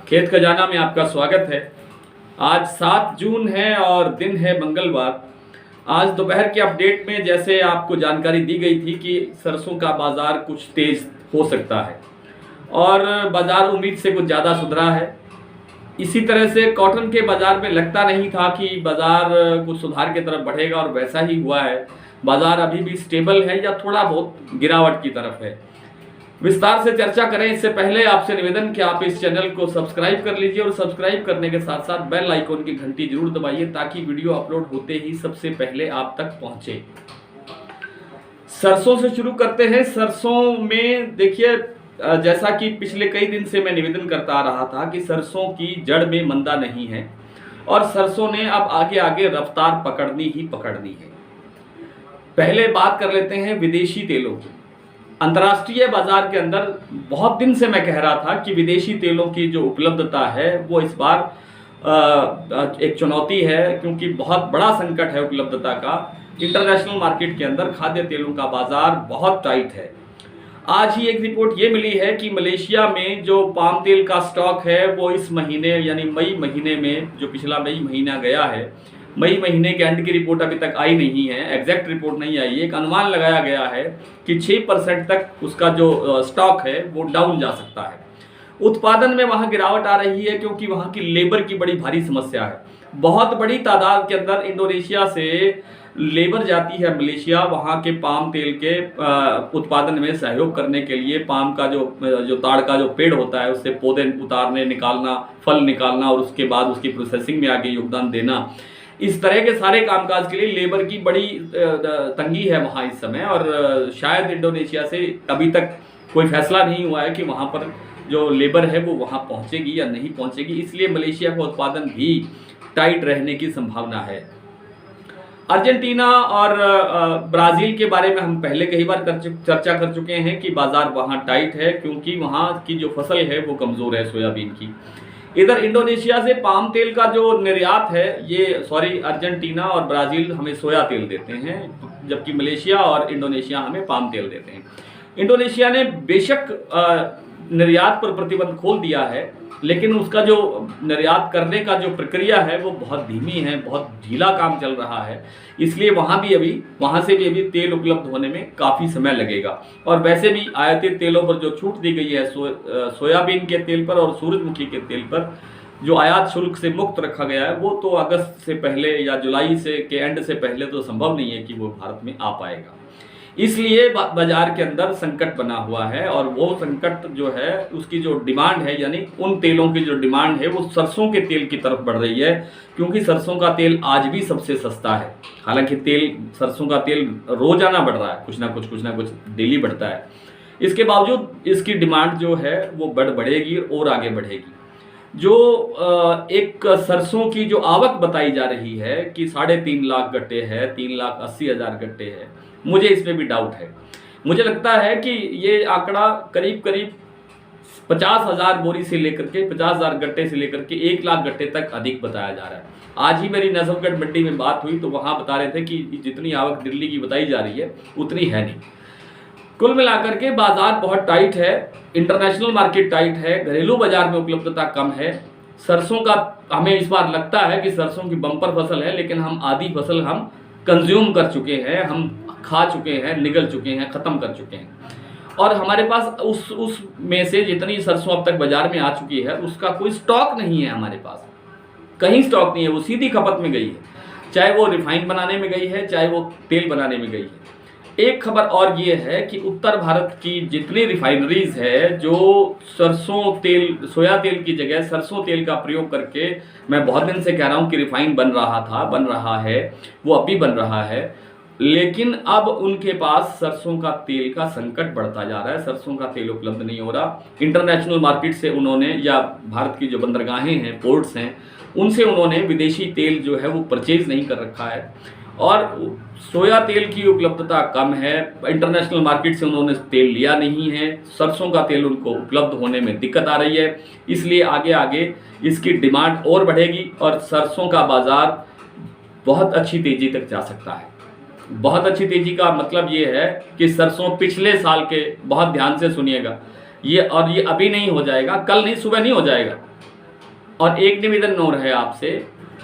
खेत खजाना में आपका स्वागत है। आज 7 जून है और दिन है मंगलवार। आज दोपहर के अपडेट में जैसे आपको जानकारी दी गई थी कि सरसों का बाज़ार कुछ तेज़ हो सकता है और बाज़ार उम्मीद से कुछ ज़्यादा सुधरा है। इसी तरह से कॉटन के बाज़ार में लगता नहीं था कि बाज़ार कुछ सुधार की तरफ बढ़ेगा और वैसा ही हुआ है। बाज़ार अभी भी स्टेबल है या थोड़ा बहुत गिरावट की तरफ है। विस्तार से चर्चा करें इससे पहले आपसे निवेदन कि आप इस चैनल को सब्सक्राइब कर लीजिए और सब्सक्राइब करने के साथ साथ बेल आइकॉन की घंटी जरूर दबाइए ताकि वीडियो अपलोड होते ही सबसे पहले आप तक पहुंचे। सरसों से शुरू करते हैं। सरसों में देखिए, जैसा कि पिछले कई दिन से मैं निवेदन करता आ रहा था कि सरसों की जड़ में मंदा नहीं है और सरसों ने अब आगे आगे रफ्तार पकड़नी ही पकड़नी है। पहले बात कर लेते हैं विदेशी तेलों की। अंतर्राष्ट्रीय बाजार के अंदर बहुत दिन से मैं कह रहा था कि विदेशी तेलों की जो उपलब्धता है वो इस बार एक चुनौती है, क्योंकि बहुत बड़ा संकट है उपलब्धता का। इंटरनेशनल मार्केट के अंदर खाद्य तेलों का बाजार बहुत टाइट है। आज ही एक रिपोर्ट ये मिली है कि मलेशिया में जो पाम तेल का स्टॉक है वो इस महीने यानी मई महीने में, जो पिछला मई महीना गया है, मई महीने के एंड की रिपोर्ट अभी तक आई नहीं है, एग्जैक्ट रिपोर्ट नहीं आई है। एक अनुमान लगाया गया है कि 6% तक उसका जो स्टॉक है वो डाउन जा सकता है। उत्पादन में वहाँ गिरावट आ रही है क्योंकि वहाँ की लेबर की बड़ी भारी समस्या है। बहुत बड़ी तादाद के अंदर इंडोनेशिया से लेबर जाती है मलेशिया, वहाँ के पाम तेल के उत्पादन में सहयोग करने के लिए। पाम का जो ताड़ का जो पेड़ होता है उससे पौधे उतारने, निकालना, फल निकालना और उसके बाद उसकी प्रोसेसिंग में आगे योगदान देना, इस तरह के सारे कामकाज के लिए लेबर की बड़ी तंगी है वहाँ इस समय। और शायद इंडोनेशिया से अभी तक कोई फैसला नहीं हुआ है कि वहाँ पर जो लेबर है वो वहाँ पहुँचेगी या नहीं पहुँचेगी, इसलिए मलेशिया का उत्पादन भी टाइट रहने की संभावना है। अर्जेंटीना और ब्राज़ील के बारे में हम पहले कई बार चर्चा कर चुके हैं कि बाज़ार वहाँ टाइट है क्योंकि वहाँ की जो फसल है वो कमज़ोर है सोयाबीन की। इधर इंडोनेशिया से पाम तेल का जो निर्यात है, अर्जेंटीना और ब्राज़ील हमें सोया तेल देते हैं, जबकि मलेशिया और इंडोनेशिया हमें पाम तेल देते हैं। इंडोनेशिया ने बेशक निर्यात पर प्रतिबंध खोल दिया है, लेकिन उसका जो निर्यात करने का जो प्रक्रिया है वो बहुत धीमी है, बहुत ढीला काम चल रहा है। इसलिए वहाँ से भी अभी तेल उपलब्ध होने में काफ़ी समय लगेगा। और वैसे भी आयातित तेलों पर जो छूट दी गई है, सोयाबीन के तेल पर और सूरजमुखी के तेल पर जो आयात शुल्क से मुक्त रखा गया है, वो तो अगस्त से पहले या जुलाई के एंड से पहले तो संभव नहीं है कि वो भारत में आ पाएगा। इसलिए बाजार के अंदर संकट बना हुआ है और वो संकट जो है उसकी जो डिमांड है, यानी उन तेलों की जो डिमांड है वो सरसों के तेल की तरफ बढ़ रही है, क्योंकि सरसों का तेल आज भी सबसे सस्ता है। हालांकि सरसों का तेल रोजाना बढ़ रहा है, कुछ ना कुछ डेली बढ़ता है। इसके बावजूद इसकी डिमांड जो है वो बढ़ेगी और आगे बढ़ेगी। जो एक सरसों की जो आवक बताई जा रही है कि 3.5 लाख गट्टे है, 3,80,000 गट्टे है, मुझे इसमें भी डाउट है। मुझे लगता है कि ये आंकड़ा करीब 50,000 बोरी से लेकर के 50,000 गट्टे से लेकर के 1 लाख गट्टे तक अधिक बताया जा रहा है। आज ही मेरी नजफगढ़ मंडी में बात हुई तो वहाँ बता रहे थे कि जितनी आवक दिल्ली की बताई जा रही है उतनी है नहीं। कुल मिलाकर के बाजार बहुत टाइट है, इंटरनेशनल मार्केट टाइट है, घरेलू बाजार में उपलब्धता कम है। सरसों का हमें इस बार लगता है कि सरसों की बम्पर फसल है, लेकिन हम आधी फसल हम कंज्यूम कर चुके हैं, हम खा चुके हैं, निगल चुके हैं, ख़त्म कर चुके हैं। और हमारे पास उस में से जितनी सरसों अब तक बाजार में आ चुकी है उसका कोई स्टॉक नहीं है। हमारे पास कहीं स्टॉक नहीं है, वो सीधी खपत में गई है, चाहे वो रिफाइन बनाने में गई है, चाहे वो तेल बनाने में गई है। एक खबर और ये है कि उत्तर भारत की जितनी रिफाइनरीज है जो सोया तेल की जगह सरसों तेल का प्रयोग करके, मैं बहुत दिन से कह रहा हूँ कि रिफाइन बन रहा है, वो अब भी बन रहा है, लेकिन अब उनके पास सरसों का तेल का संकट बढ़ता जा रहा है। सरसों का तेल उपलब्ध नहीं हो रहा। इंटरनेशनल मार्केट से उन्होंने, या भारत की जो बंदरगाहें हैं, पोर्ट्स हैं, उनसे उन्होंने विदेशी तेल जो है वो परचेज नहीं कर रखा है और सोया तेल की उपलब्धता कम है। इंटरनेशनल मार्केट से उन्होंने तेल लिया नहीं है। सरसों का तेल उनको उपलब्ध होने में दिक्कत आ रही है, इसलिए आगे आगे इसकी डिमांड और बढ़ेगी और सरसों का बाजार बहुत अच्छी तेजी तक जा सकता है। बहुत अच्छी तेजी का मतलब ये है कि सरसों पिछले साल के, बहुत ध्यान से सुनिएगा, ये अभी नहीं हो जाएगा, कल नहीं, सुबह नहीं हो जाएगा। और एक निवेदन और है आपसे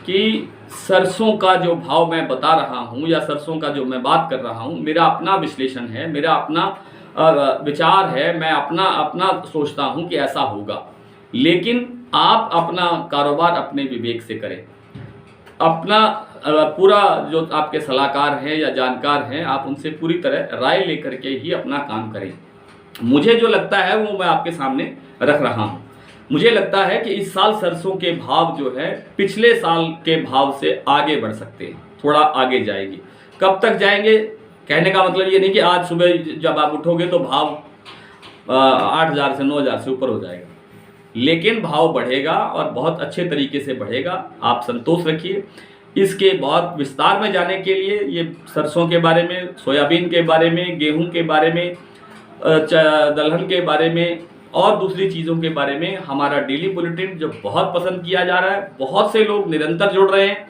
कि सरसों का जो भाव मैं बता रहा हूँ या सरसों का जो मैं बात कर रहा हूँ, मेरा अपना विश्लेषण है, मेरा अपना विचार है, मैं अपना अपना सोचता हूँ कि ऐसा होगा। लेकिन आप अपना कारोबार अपने विवेक से करें। अपना पूरा जो आपके सलाहकार हैं या जानकार हैं, आप उनसे पूरी तरह राय लेकर के ही अपना काम करें। मुझे जो लगता है वो मैं आपके सामने रख रहा हूँ। मुझे लगता है कि इस साल सरसों के भाव जो है पिछले साल के भाव से आगे बढ़ सकते हैं, थोड़ा आगे जाएगी। कब तक जाएंगे कहने का मतलब ये नहीं कि आज सुबह जब आप उठोगे तो भाव 8,000 से 9,000 से ऊपर हो जाएगा, लेकिन भाव बढ़ेगा और बहुत अच्छे तरीके से बढ़ेगा। आप संतोष रखिए। इसके बहुत विस्तार में जाने के लिए ये सरसों के बारे में, सोयाबीन के बारे में, गेहूं के बारे में, दलहन के बारे में और दूसरी चीज़ों के बारे में हमारा डेली बुलेटिन जो बहुत पसंद किया जा रहा है, बहुत से लोग निरंतर जुड़ रहे हैं,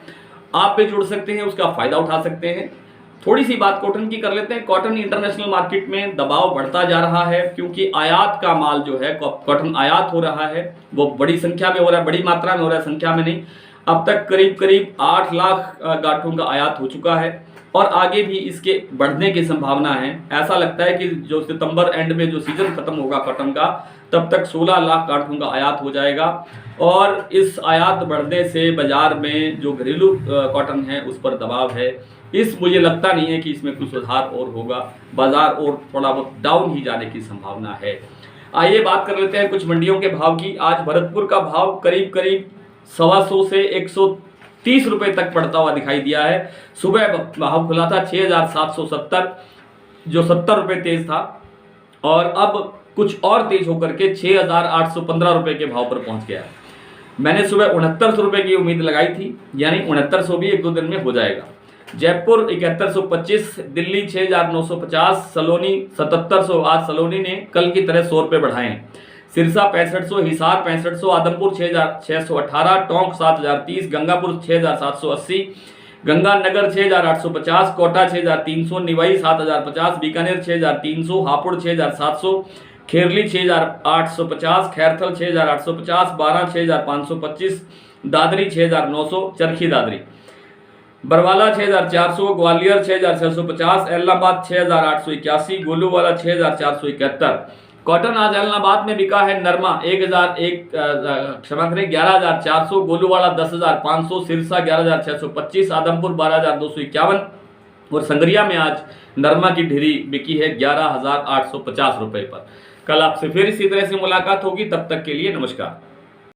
आप भी जुड़ सकते हैं, उसका फ़ायदा उठा सकते हैं। थोड़ी सी बात कॉटन की कर लेते हैं। कॉटन इंटरनेशनल मार्केट में दबाव बढ़ता जा रहा है क्योंकि आयात का माल जो है, कॉटन आयात हो रहा है, वो बड़ी संख्या में हो रहा है, बड़ी मात्रा में हो रहा है, संख्या में नहीं। अब तक करीब करीब 8 लाख गांठों का आयात हो चुका है और आगे भी इसके बढ़ने की संभावना है। ऐसा लगता है कि जो सितंबर एंड में जो सीजन खत्म होगा कॉटन का, तब तक 16 लाख गांठों का आयात हो जाएगा और इस आयात बढ़ने से बाजार में जो घरेलू कॉटन है उस पर दबाव है। मुझे लगता नहीं है कि इसमें कुछ सुधार और होगा, बाजार और थोड़ा बहुत डाउन ही जाने की संभावना है। आइए बात कर लेते हैं कुछ मंडियों के भाव की। आज भरतपुर का भाव करीब करीब 125 से 130 रुपए तक बढ़ता हुआ दिखाई दिया है। सुबह भाव खुला था 6,770, जो 70 रुपए तेज था और अब कुछ और तेज होकर के 6,815 रुपए के भाव पर पहुंच गया है। मैंने सुबह 6900 रुपए की उम्मीद लगाई थी, यानी 6900 भी 1-2 दिन में हो जाएगा। जयपुर 7125, दिल्ली 6,950, सलोनी 7700। आज सलोनी ने कल की तरह 100 रुपये बढ़ाए हैं। सिरसा 6500, हिसार 6500, आदमपुर 6,618, टोंक 7,030, गंगापुर 6,780, गंगानगर 6,850, कोटा 6,300, निवाई 7,050, बीकानेर 6,300, हापुड़ 6,700, खेरली 6,850, खैरथल 6,850, बारां 6,525, दादरी 6,900, चरखी दादरी, बरवाला 6,400, ग्वालियर 6,650, एलनाबाद 6,881, गोलूवाला 6,471। कॉटन आज एलनाबाद में बिका है। नरमा 11,400, गोलूवाला 10,500, सिरसा 11,625, आदमपुर 12,251 और संगरिया में आज नरमा की ढेरी बिकी है 11,850 रुपए पर। कल आपसे फिर इसी तरह से मुलाकात होगी, तब तक के लिए नमस्कार।